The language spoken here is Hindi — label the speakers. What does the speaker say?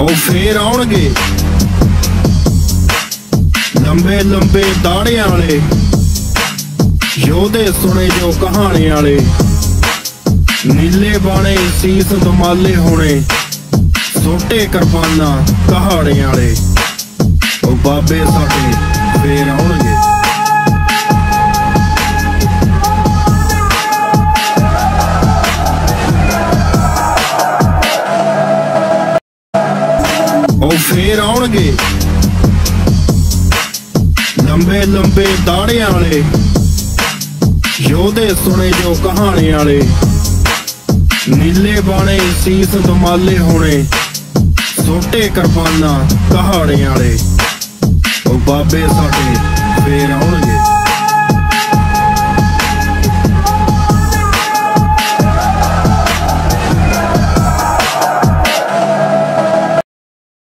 Speaker 1: ਉਹ ਫੇਰ ਆਉਣਗੇ लंबे लंबे दाड़ियां वाले योधे सुने जो कहानी वाले नीले बाणे सीस दमाले होने सोटे करपाना कहाड़े वाले ओ बाबे साडे फेर आउणगे। ओ फेर आउणगे लंबे लंबे दाड़ियां वाले योधे सुने जो कहानी वाले नीले बाणे सीस दमाले होने सोटे करपाना कहाड़े वाले ओ बाबे साडे फेर आउणगे।